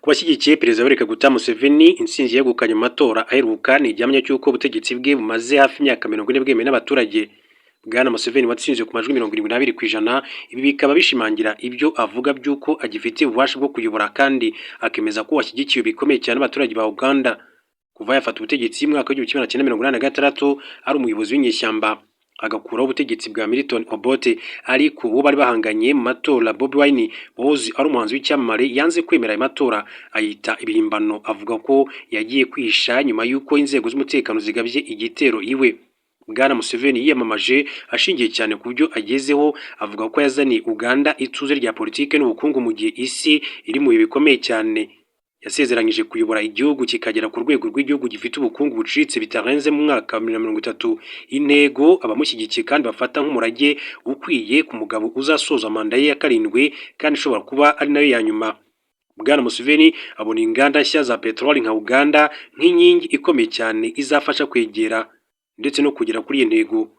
Ku bashyigikiye Perezida Yoweri Kaguta Museveni intsinzi yegukanye mu matora aheruka ni igihamya cy'uko ubutegetsi bwe bumaze hafi imyaka 40 bwemewe n'abaturage. Bwana Museveni watsinze ku majwi 72%, ibi bikaba bishimangira ibyo avuga by'uko agifite ububasha bwo kuyobora kandi akemeza ko washyigikiwe bikomeye cyane n'abaturage ba Uganda. Kuva yafata ubutegetsi mu mwaka wa 1986 ari umuyobozi w'inyeshyamba agakuraho ubutegetsi bwa Milton Obote, ariko uwo bari bahanganye mu matora Bobi Wine wahoze ari umuhanzi w'icyamamare yanze kwemera ayo matora ayita ibihimbano, avuga ko yagiye kwihisha nyuma y'uko inzego z'umutekano zigabye igitero iwe. Bwana Museveni yiyamamaje ashingiye cyane ku byo agezeho, avuga ko yazaniye Uganda ituze rya politike n'ubukungu mu gihe isi iri mu bihe bikomeye cyane. Yasezeranyije kuyobora igihugu kikagera ku rwego rw'igihugu gifite ubukungu buciriritse bitarenze mu mwaka wa 2030, intego abamushyigikiye kandi bafata nk'umurage ukwiye ku mugabo uzasoza manda ye ya 7 kandi ishobora kuba ari nayo ya nyuma. Bwana Museveni abona inganda nshya za peteroli nka Uganda nk'inkingi ikomeye cyane izafasha kwegera ndetse no kugera kuri iyi ntego.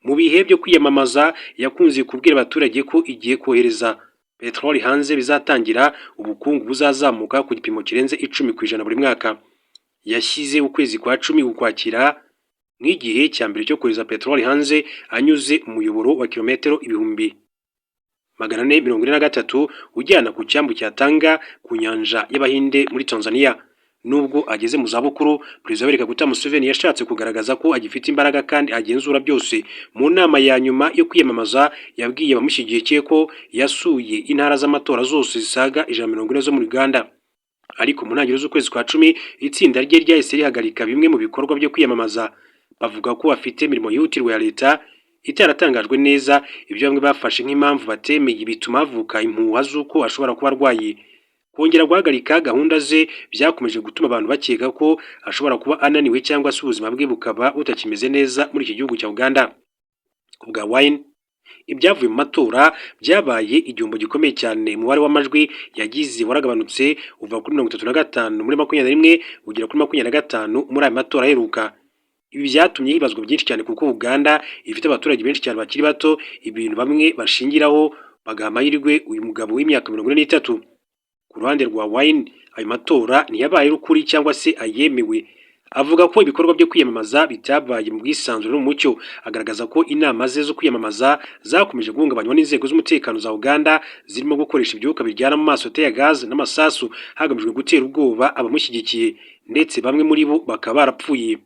Mu bihe byo kwiyamamaza yakunze kubwira abaturage ko igiye kohereza peteroli hanze bizatangira ubukungu buzazamuka ku gipimo kirenze 10% buri mwaka. Yashyize ukwezi kwa 10 ukwakira nk'igihe cya mbere cyo kohereza peteroli hanze anyuze umuyoboro wa kilometero 1443 ujyana ku cyambu cya Tanga ku nyanja y'Abahinde muri Tanzania. Nubwo ageze mu zabukuru, Perezida Yoweri Kaguta Museveni yashatse kugaragaza ko agifite imbaraga kandi agenzura byose. Mu nama ya nyuma yo kwiyamamaza yabwiye abamushyigikiye ko yasuye intara z'amatora zose zisaga 140 zo muri Uganda. Ariko mu ntangiriro z'ukwezi kwa 10 itsinda rye ryahise rihagarika bimwe mu bikorwa byo kwiyamamaza. Bavuga ko afite imirimo yihutirwa ya leta itaratangajwe neza, ibyo bamwe bafashe nk'impamvu batemeye bituma havuka impuha z'uko ashobora kuba arwaye. Kongera guhagarika gahunda ze byakomeje gutuma abantu bakeka ko ashobora kuba ananiwe cyangwa se ubuzima bwe bukaba butakimeze neza muri iki gihugu cya Uganda. Kubwa Wine, ibyavuye mu matora byabaye igihombo gikomeye cyane. Umubare w'amajwi yagize waragabanutse uva kuri 35 muri 21 ugera kuri 25 muri aya matora aheruka. Ibi byatumye hibazwa byinshi cyane kuko Uganda ifite abaturage benshi cyane bakiri bato, ibintu bamwe bashingiraho bagaha amahirwe uyu mugabo w'imyaka 43. Ku ruhande rwa Wine, ayo matora ntiyabaye rukuri cyangwa se ayemewe. Avuga ko ibikorwa byo kwiyamamaza bitabaye mu bwisanzure n'umucyo, agaragaza ko inama ze zo kwiyamamaza zakomeje guhungabanywa n'inzego z'umutekano za Uganda zirimo gukoresha ibyuka biryana mu maso tear gas n'amasasu hagamijwe gutera ubwoba abamushyigikiye, ndetse bamwe muri bo bakaba barapfuye.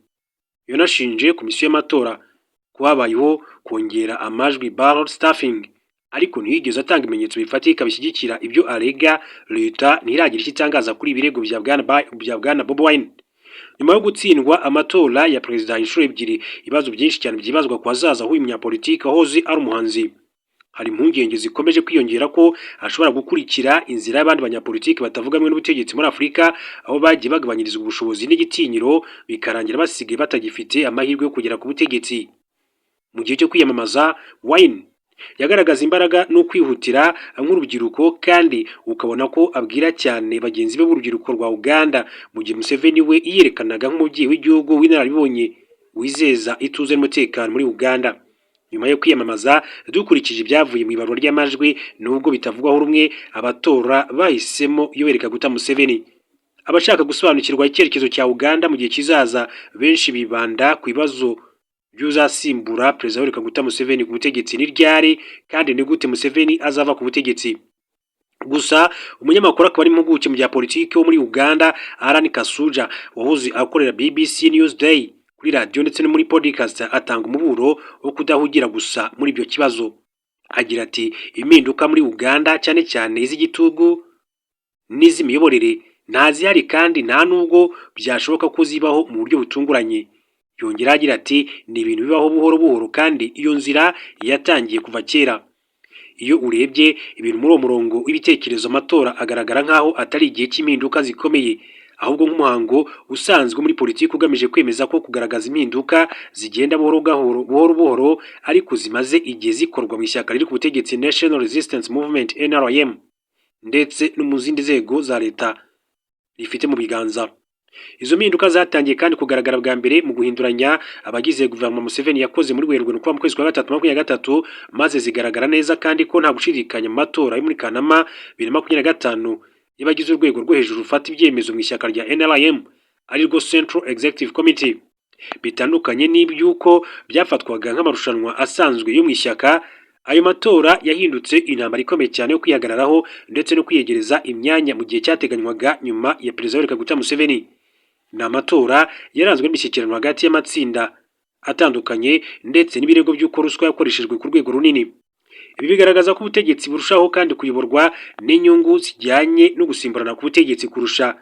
Yonashinje komisiyo y'amatora kuhabayeho kongera amajwi ballot stuffing, ariko ntiyigeze atanga ibimenyetso bifatika bishyigikira ibyo arega. Leta ntiragira icyo itangaza kuri ibirego bya Bwana Bobi Wine. Nyuma yo gutsindwa amatora ya perezida inshuro ebyiri, ibibazo byinshi cyane byibazwa ku hazaza h'uyu munyapolitiki wahoze ari umuhanzi. Hari impungenge zikomeje kwiyongera ko ashobora gukurikira inzira y'abandi banyapolitiki batavuga rumwe n'ubutegetsi muri Afurika, aho bagiye bagabanyirizwa ubushobozi n'igitinyiro bikarangira basigaye batagifite amahirwe yo kugera ku butegetsi. Mu gihe cyo kwiyamamaza, Wine yagaragaza imbaraga no kwihutira nk'urubyiruko, kandi ukabona ko abwira cyane bagenzi be b'urubyiruko rwa Uganda, mu gihe Museveni we yiyerekanaga nk'umubyeyi w'igihugu w'inararibonye wizeza ituze n'umutekano muri Uganda. Nyuma yo kwiyamamaza, dukurikije ibyavuye mu ibarura ry'amajwi, nubwo bitavugwaho rumwe, abatora bahisemo Yoweri Kaguta Museveni. Abashaka gusobanukirwa icyerekezo cya Uganda mu gihe kizaza, benshi bibanda ku bibazo by'uzasimbura Perezida Yoweri Kaguta Museveni ku butegetsi ni ryari, kandi ni gute Museveni azava ku butegetsi. Gusa umunyamakuru akaba ari impuguke mu bya politiki wo muri Uganda, Alan Kasuja, wahoze akorera BBC Newsday kuri radio ndetse no muri podcast, atanga umuburo wo kudahugira gusa muri ibyo kibazo. Agira ati impinduka muri Uganda cyane cyane iz'igitugu n'iz'imiyoborere ntazihari kandi nta nubwo byashoboka ko zibaho mu buryo butunguranye. Yongera agira ati ni ibintu bibaho buhoro buhoro kandi iyo nzira yatangiye kuva kera. Iyo urebye ibintu muri uwo murongo w'ibitekerezo, amatora agaragara nk'aho atari igihe cy'impinduka zikomeye, ahubwo nk'umuhango usanzwe muri politiki ugamije kwemeza ko kugaragaza impinduka zigenda buhoro buhoro ariko zimaze igihe zikorwa mu ishyaka riri ku butegetsi National Resistance Movement NRM, ndetse no mu zindi nzego za leta rifite mu biganza. Izo mpinduka zatangiye kandi kugaragara bwa mbere mu guhinduranya abagize guverinoma Museveni yakoze muri Werurwe no mu kwezi kwa 3 maze zigaragara neza kandi ko nta gushidikanya mu matora yo muri Kanama 2025 y'abagize urwego rwo hejuru rufata ibyemezo mu ishyaka rya NRM arirwo Central Executive Committee. Bitandukanye n'ibyuko byafatwaga nk'amarushanwa asanzwe yo mu ishyaka, ayo matora yahindutse intambara ikomeye cyane yo kwihagararaho ndetse no kwiyegereza imyanya mu gihe cyateganywaga nyuma ya Perezida Yoweri Kaguta Museveni. Ni amatora yaranzwe n'imishyikirano hagati y'amatsinda atandukanye ndetse n'ibirego by'uko ruswa yakoreshejwe ku rwego runini. Ibi bigaragaza ko ubutegetsi burushaho kandi kuyoborwa n'inyungu zijyanye no gusimburana ku butegetsi kurusha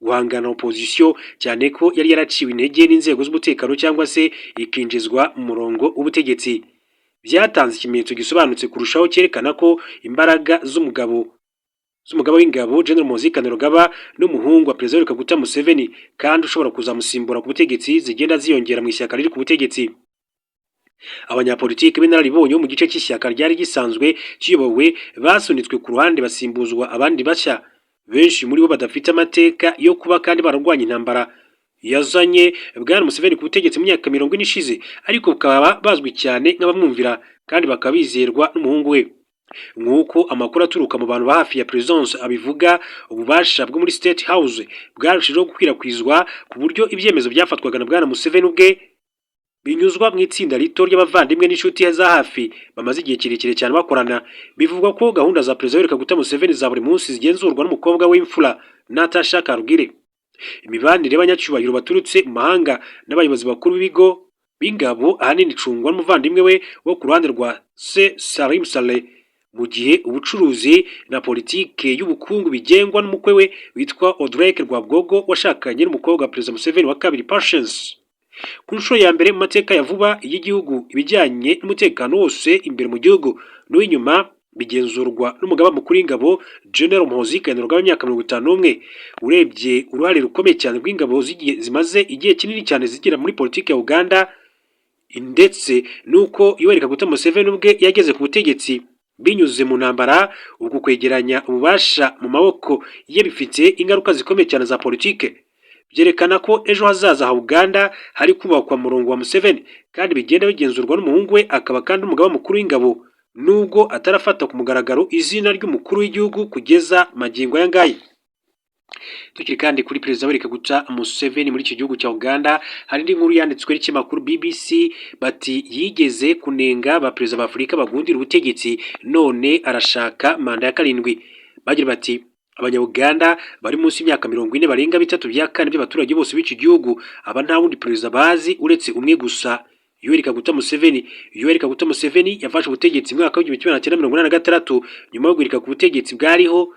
guhangana opozisiyo, cyane ko yari yaraciwe intege n'inzego z'umutekano cyangwa se ikinjizwa mu murongo w'ubutegetsi. Byatanze ikimenyetso gisobanutse kurushaho cyerekana ko imbaraga z'umugabo w'ingabo General Muhoozi Kainerugaba n'umuhungu wa Perezida Yoweri Kaguta Museveni kandi ushobora kuzamusimbura ku butegetsi zigenda ziyongera mu ishyaka riri ku butegetsi. Abanyapolitiki b'inararibonye mu gice cy'ishyaka ryari gisanzwe kiyobowe basunitswe ku ruhande basimbuzwa abandi bashya, benshi muri bo badafite amateka yo kuba kandi bararwanya intambara yazanye Bwana Museveni ku butegetsi mu myaka 40 ishize, ariko bakaba bazwi cyane nk'abamwumvira kandi bakabizerwa n'umuhungu we. Nk'uko amakuru aturuka mu bantu ba hafi ya Presidence abivuga, ububasha bwo muri State House bwarushijeho gukwirakwizwa ku buryo ibyemezo byafatwaga na Bwana Museveni ubwe binyuzwa mu itsinda rito ry'abavandimwe n'inshuti za hafi bamaze igihe kirekire cyane bakorana. Bivugwa ko gahunda za Perezida Yoweri Kaguta Museveni za buri munsi zigenzurwa n'umukobwa w'imfura Natasha Karugire. Imibanire y'abanyacyubahiro baturutse mu mahanga n'abayobozi bakuru b'ibigo b'ingabo ahanini icungwa n'umuvandimwe we wo ku ruhande rwa Salim Saleh, mu gihe ubucuruzi na politike y'ubukungu bigengwa n'umukwe we witwa Odrek Rwabwogo washakanye n'umukobwa wa Perezida Museveni wa kabiri Patience. Ku nshuro ya mbere mu mateka ya vuba y'igihugu ibijyanye n'umutekano wose imbere mu gihugu n'uw'inyuma bigenzurwa n'umugaba mukuru w'ingabo General Muhoozi Kainerugaba w'imyaka 51. Urebye uruhare rukomeye cyane rw'ingabo zimaze igihe kinini cyane zigira muri politiki ya Uganda, ndetse nuko Yoweri Kaguta Museveni ubwe yageze ku butegetsi binyuze mu ntambara, ubwo kwegeranya ububasha mu maboko ye bifite ingaruka zikomeye cyane za politike. Byerekana ko ejo hazaza ha Uganda hari kubakwa murongo wa Museveni kandi bigenda bigenzurwa n'umuhungu we akaba kandi umugaba mukuru w'ingabo, nubwo atarafata ku mugaragaro izina ry'umukuru w'igihugu kugeza magingo aya ngaya. Tukiri kandi kuri Perezida Yoweri Kaguta Museveni muri icyo gihugu cya Uganda, hari indi nkuru yanditswe n'ikinyamakuru BBC bati yigeze kunenga ba Perezida ba Afurika bagundira ubutegetsi none arashaka manda ya 7. Bagira bati Abanya-Uganda bari munsi y'imyaka 40 barenga 3/4 by'abaturage bose b'iki gihugu aba nta wundi perezida bazi uretse umwe gusa, Yoweri Kaguta Museveni. Yoweri Kaguta Museveni yafashe ubutegetsi mu mwaka wa 1986 nyuma yo guhirika ku butegetsi bwariho.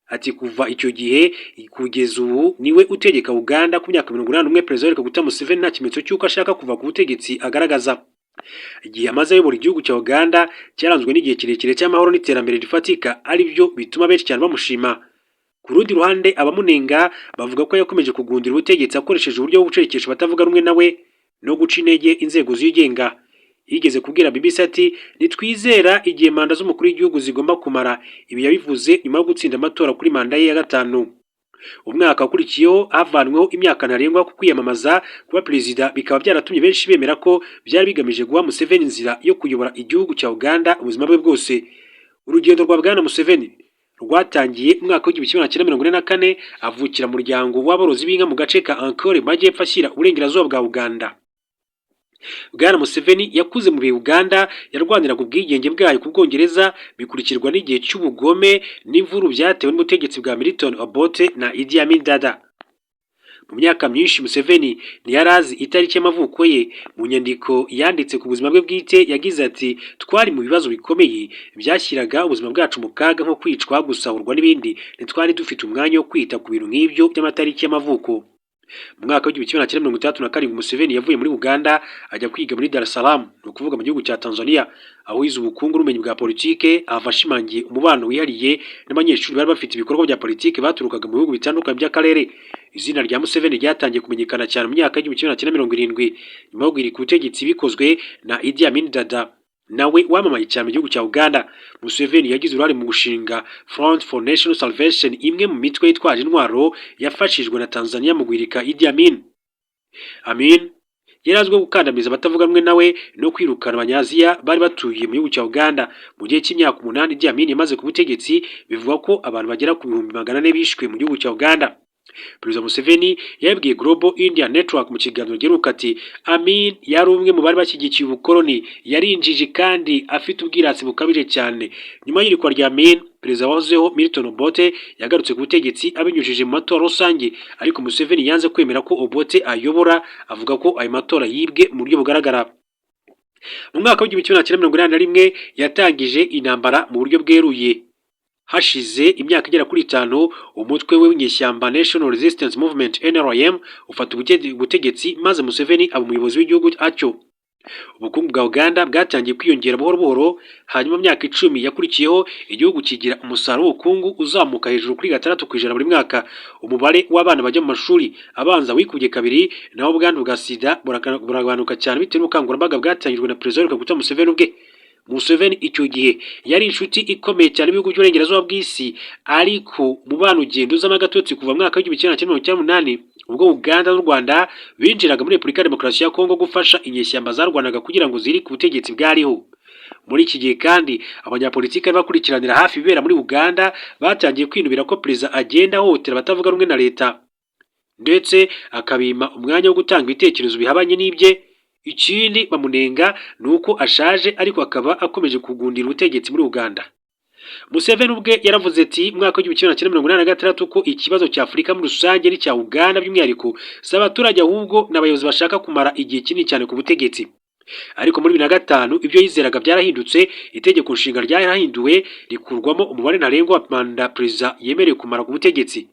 Ati kuva icyo gihe kugeza ubu niwe utegeka Uganda ku myaka 81. Perezida Yoweri Kaguta Museveni nta kimenyetso cy'uko ashaka kuva ku butegetsi agaragaza. Igihe amaze ayobora igihugu cya Uganda cyaranzwe n'igihe kirekire cy'amahoro n'iterambere rifatika, ari byo bituma benshi cyane bamushima. Ku rundi ruhande abamunenga bavuga ko yakomeje kugundira ubutegetsi akoresheje uburyo bwo gucecekesha batavuga rumwe nawe no guca intege inzego zigenga. Yigeze kubwira BBC ati nitwizera igihe manda z'umukuru w'igihugu zigomba kumara. Ibi yabivuze nyuma yo gutsinda amatora kuri manda ye ya 5. Umwaka wakurikiyeho havanweho imyaka ntarengwa ku kwiyamamaza kuba perezida, bikaba byaratumye benshi bemera ko byari bigamije guha Museveni inzira yo kuyobora igihugu cya Uganda ubuzima bwe bwose. Urugendo rwa Bwana Museveni rwatangiye mu mwaka wa 1944 avukira mu muryango w'aborozi b'inka mu gace ka Ankole majyepfo ashyira uburengerazuba bwa Uganda. Bwana Museveni yakuze mu Uganda yarwaniraga ubwigenge bwayo ku Bwongereza, bikurikirwa n'igihe cy'ubugome n'imvuru byatewe n'ubutegetsi bwa Milton Obote na Idi Amin Dada. Mu myaka myinshi Museveni ntiyarazi itariki y'amavuko ye. Mu nyandiko yanditse ku buzima bwe bwite yagize ati twari mu bibazo bikomeye byashyiraga ubuzima bwacu mu kaga nko kwicwa, gusahurwa n'ibindi. Ntitwari dufite umwanya wo kwita ku bintu nk'ibyo by'amatariki y'amavuko. Mu mwaka wa 1937 Museveni yavuye muri Uganda ajya kwiga muri Dar es Salaam, no kuvuga mu gihugu cya Tanzania, aho yize ubukungu n'ubumenyi bwa politike. Avashimangiye umubano wihariye n'abanyeshuri bari bafite ibikorwa bya politike baturukaga mu bihugu bitandukanye by'akarere. Izina rya Museveni ryatangiye kumenyekana cyane mu myaka ya 1970 nyuma yo guhirika ubutegetsi bikozwe na Idi Amin Dada, nawe wamamaye cyane mu gihugu cya Uganda. Museveni yagize uruhare mu gushinga Front for National Salvation, imwe mu mitwe yitwaje intwaro yafashijwe na Tanzania mu guhirika Idi Amin. yari azwiho gukandamiza abatavuga rumwe nawe no kwirukana abanyaziya bari batuye mu gihugu cya Uganda. Mu gihe cy'imyaka 8 Idi Amin yamaze ku butegetsi, bivugwa ko abantu bagera ku 400 bishwe mu gihugu cya Uganda. Perezida Museveni yabwiye Global India Network mu kiganiro giheruka ati Amin yari umwe mu bari bashyigikiye ubukoloni, yarinjije kandi afite ubwiratsi bukabije cyane. Nyuma y'irikwa rya Amin, perezida wahozeho Milton Obote yagarutse ku butegetsi abinyujije mu matora rusange, ariko Museveni yanze kwemera ko Obote ayobora, avuga ko ayo matora yibwe mu buryo bugaragara. Mu mwaka w'1981 yatangije intambara mu buryo bweruye. Hashize imyaka igera kuri 5, umutwe we w'inyeshyamba National Resistance Movement NRM ufata ubutegetsi, maze Museveni aba umuyobozi w'igihugu acyo. Ubukungu bwa Uganda bwatangiye kwiyongera buhoro buhoro, hanyuma myaka 10 yakurikiyeho igihugu kigira umusaruro w'ubukungu uzamuka hejuru kuri 6% buri mwaka. Umubare w'abana bajya mu mashuri abanza wikubye kabiri, naho ubwandu bwa sida buragabanuka cyane bitewe n'ubukangurambaga bwatangijwe na Perezida Kaguta Museveni ubwe. Museveni icyo gihe yari inshuti ikomeye cyane ibihugu by'uburengerazuba bw'isi, ariko mu bana ugenda uzamo agatotsi kuva mu mwaka w'1998 ubwo Uganda n'u Rwanda binjiraga muri Repubulika ya Demokarasi ya Kongo gufasha inyeshyamba zarwanaga kugira ngo ziri ku butegetsi bwariho. Muri iki gihe kandi abanyapolitiki bakurikiranira hafi ibibera muri Uganda batangiye kwinubira ko perezida agenda ahohotera abatavuga rumwe na leta, ndetse akabima umwanya wo gutanga ibitekerezo bihabanye n'ibye. Ikindi bamunenga nuko ashaje ariko akaba akomeje kugundira ubutegetsi muri Uganda. Museveni ubwe yaravuze ati mwaka w'1986 ko ikibazo cya Afurika muri rusange n'icya Uganda by'umwihariko si abaturage ahubwo n'abayobozi bashaka kumara igihe kinini cyane ku butegetsi. Ariko muri 2005 ibyo yizeraga byarahindutse, itegeko nshinga ryarahinduwe rikurwamo umubare ntarengwa wa manda perezida yemerewe kumara ku butegetsi.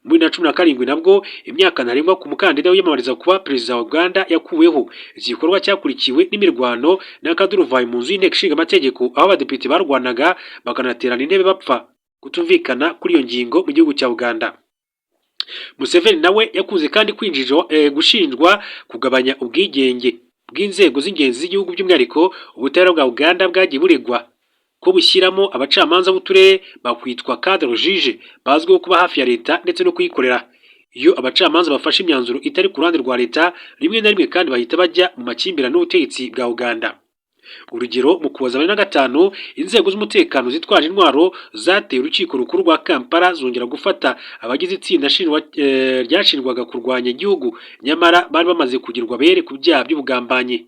Muri 2017 nabwo imyaka ntarengwa ku mukandida wiyamamariza kuba perezida wa Uganda yakuweho. Iki gikorwa cyakurikiwe n'imirwano n'akaduruvayo mu nzu y'inteko ishinga amategeko, aho abadepite barwanaga bakanaterana intebe bapfa kutumvikana kuri iyo ngingo mu gihugu cya Uganda. Museveni nawe yakuze kandi gushinjwa kugabanya ubwigenge bw'inzego z'ingenzi z'igihugu, by'umwihariko ubutabera bwa Uganda bwagiye buregwa ko bushyiramo abacamanza b'uturere bakwitwa cadre juge bazwiho kuba hafi ya leta ndetse no kuyikorera. Iyo abacamanza bafashe imyanzuro itari ku ruhande rwa leta, rimwe na rimwe kandi bahita bajya mu makimbirane n'ubutegetsi bwa Uganda. Urugero, mu Ukuboza 2005 inzego z'umutekano zitwaje intwaro zateye urukiko rukuru rwa Kampala zongera gufata abagize itsinda ryashinjwaga kurwanya igihugu, nyamara bari bamaze kugirwa bere ku byaha by'ubugambanyi.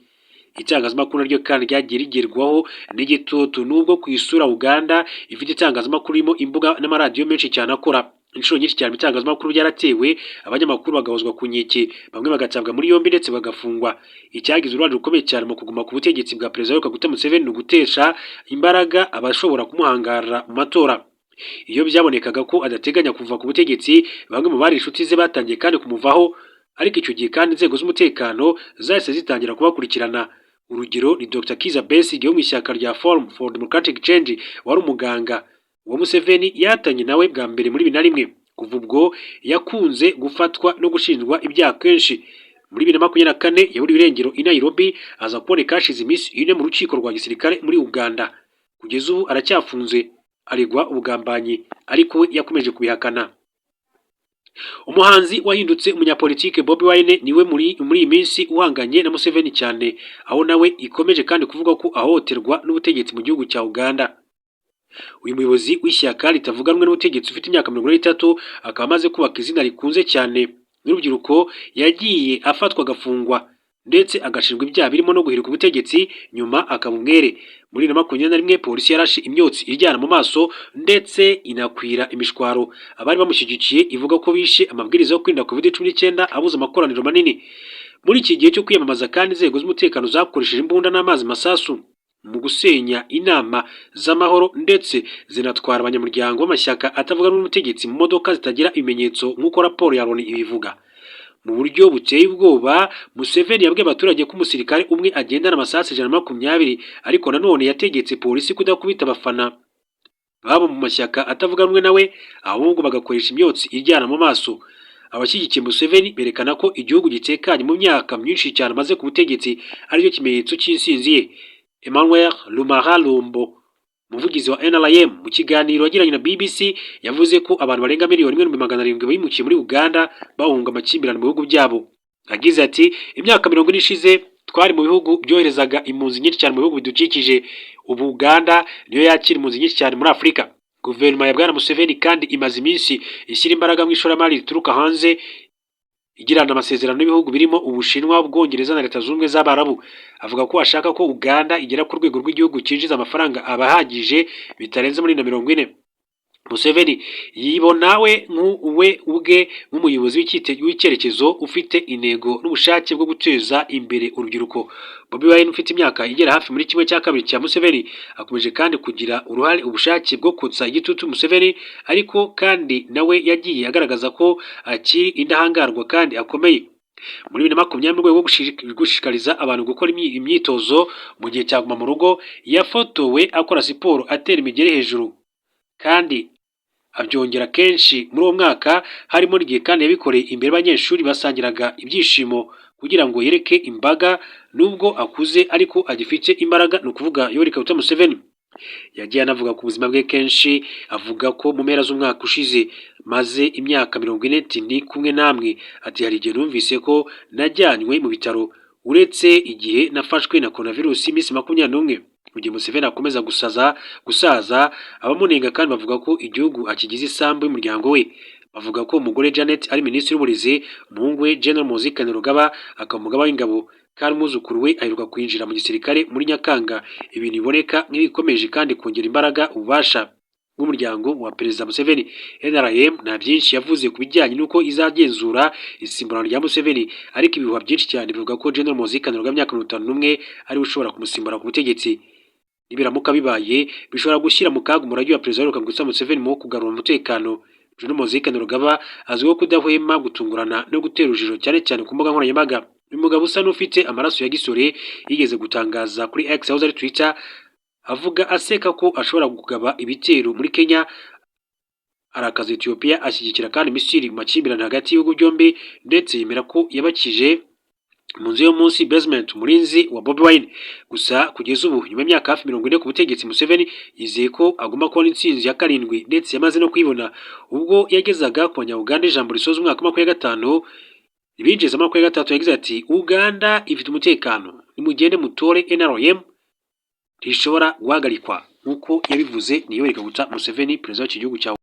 Itangazamakuru naryo kandi ryagiye rigerwaho n'igitutu, nubwo ku isura Uganda ifite itangazamakuru irimo imbuga n'amaradiyo menshi cyane akora. Inshuro nyinshi cyane itangazamakuru byaratewe, abanyamakuru bagahozwa ku nkeke, bamwe bagatabwa muri yombi ndetse bagafungwa. Icyagize uruhare rukomeye cyane mu kuguma ku butegetsi bwa Perezida Kaguta Museveni ni ugutesha imbaraga abashobora kumuhangarira mu matora. Iyo byabonekaga ko adateganya kuva ku butegetsi, bamwe mu bari inshuti ze batangiye kandi kumuvaho, ariko icyo gihe kandi inzego z'umutekano zahise zitangira kubakurikirana. Urugero ni Dr. Kizza Besigye wo mu ishyaka rya Forum for Democratic Change, wari umuganga wa Museveni, yatanye nawe bwa mbere muri 2001. Kuva ubwo yakunze gufatwa no gushinjwa ibyaha kenshi. Muri 2024 yaburiwe irengero i Nairobi, aza kuboneka hashize iminsi 4 mu rukiko rwa gisirikare muri Uganda. Kugeza ubu aracyafunze, aregwa ubugambanyi, ariko we yakomeje kubihakana. Umuhanzi wahindutse umunyapolitike Bobi Wine niwe muri iyi minsi uhanganye na Museveni cyane, aho nawe ikomeje kandi kuvuga ko ahohoterwa n'ubutegetsi mu gihugu cya Uganda. Uyu muyobozi w'ishyaka ritavuga rumwe n'ubutegetsi ufite imyaka 30 akaba amaze kubaka izina rikunze cyane n'urubyiruko, yagiye afatwa agafungwa ndetse agashinjwa ibyaha birimo no guhirika ubutegetsi, nyuma akaba umwere. Muri 2021 polisi yarashe imyotsi iryana mu maso ndetse inakwira imishwaro. Abari bamushyigikiye ivuga ko bishe amabwiriza yo kwirinda COVID-19 abuza amakoraniro manini. Muri iki gihe cyo kwiyamamaza kandi inzego z'umutekano zakoresheje imbunda n'amazi masasu mu gusenya inama z'amahoro, ndetse zinatwara abanyamuryango b'amashyaka atavuga n'umutegetsi mu modoka zitagira ibimenyetso nk'uko raporo ya Loni ibivuga. Mu buryo buteye ubwoba, Museveni yabwiye abaturage ko umusirikare umwe agendana amasasu 120, ariko nanone yategetse polisi kudakubita abafana babo mu mashyaka atavuga rumwe nawe, ahubwo bagakoresha imyotsi iryana mu maso. Abashyigikiye Museveni berekana ko igihugu gitekanye mu myaka myinshi cyane amaze ku butegetsi, aricyo kimenyetso cy'insinzi ye. Emmanuel Lumaralombo, umuvugizi wa NRM, mu kiganiro yagiranye na BBC yavuze ko abantu barenga 1,700,000 bimukiye muri Uganda bahunga amakimbirane mu bihugu byabo. Agize ati imyaka 40 ishize twari mu bihugu byoherezaga impunzi nyinshi cyane mu bihugu bidukikije, ubu Uganda niyo yakira impunzi nyinshi cyane muri Afurika. Guverinoma ya Bwana Museveni kandi imaze iminsi ishyira imbaraga mu ishoramari rituruka hanze, igirana amasezerano n'ibihugu birimo Ubushinwa, Ubwongereza na Leta Zunze Ubumwe z'Abarabu. Avuga ko ashaka ko Uganda igera ku rwego rw'igihugu cyinjiza amafaranga abahagije bitarenze muri 40. Museveni yibona we ubwe nk'umuyobozi w'icyerekezo ufite intego n'ubushake bwo guteza imbere urubyiruko. Bobi Wine ufite imyaka igera hafi muri kimwe cya kabiri cya Museveni akomeje kandi kugira ubushake bwo kotsa igitutu Museveni, ariko kandi nawe yagiye agaragaza ko akiri indahangarwa kandi akomeye. Muri 2020 mu rwego rwo gushishikariza abantu gukora imyitozo mu gihe cya guma mu rugo, yafotowe akora siporo atera imigeri hejuru kandi abyongera kenshi muri uwo mwaka, harimo n'igihe kandi yabikoreye imbere y'abanyeshuri basangiraga ibyishimo kugira ngo yereke imbaga nubwo akuze ariko agifite imbaraga, ni ukuvuga Yoweri Kaguta Museveni. Yagiye anavuga ku buzima bwe kenshi, avuga ko mu mpera z'umwaka ushize maze imyaka 40 ndi kumwe namwe, ati hari igihe numvise ko najyanywe mu bitaro uretse igihe nafashwe na coronavirus iminsi 21. Mu gihe Museveni akomeza gusaza, abamunenga kandi bavuga ko igihugu akigize isambu y'umuryango we. Bavuga ko umugore Janet ari minisitiri w'uburezi, umuhungu we General Muhoozi Kainerugaba akaba umugaba w'ingabo, kandi umwuzukuru we aheruka kwinjira mu gisirikare muri Nyakanga. Ibintu biboneka nk'ibikomeje kandi kongera imbaraga ububasha bw'umuryango wa Perezida Museveni. NRM nta byinshi yavuze ku bijyanye n'uko izagenzura isimburana rya Museveni, ariko ibihuha byinshi cyane bivuga ko General Muhoozi Kainerugaba imyaka 51 ari ushobora kumusimbura ku butegetsi. Nibiramuka bibaye bishobora gushyira mu kaga umurage wa Perezida Yoweri Kaguta Museveni mu kugarura umutekano. General Muhoozi Kainerugaba azwiho kudahwema gutungurana no gutera urujijo cyane cyane ku mbuga nkoranyambaga. Uyu mugabo usa n'ufite amaraso ya gisore yigeze gutangaza kuri X aho ari Twitter avuga aseka ko ashobora kugaba ibitero muri Kenya, arakaza Ethiopia, ashyigikira kandi Misiri mu makimbirane hagati y'ibihugu byombi, ndetse yemera ko yabakije mu nzu yo munsi basement umurinzi wa Bobi Wine. Gusa kugeza ubu nyuma y'imyaka hafi 40 ku butegetsi, Museveni yizeye ko agomba kubona intsinzi ya 7 ndetse yamaze no kwibona ubwo yagezaga ku Banya-Uganda ijambo risoza umwaka 2025 ibinjiza 2023. Yagize ati Uganda ifite umutekano, nimugende mutore NRM rishobora guhagarikwa, nk'uko yabivuze ni Yoweri Kaguta Museveni, perezida w'iki gihugu cya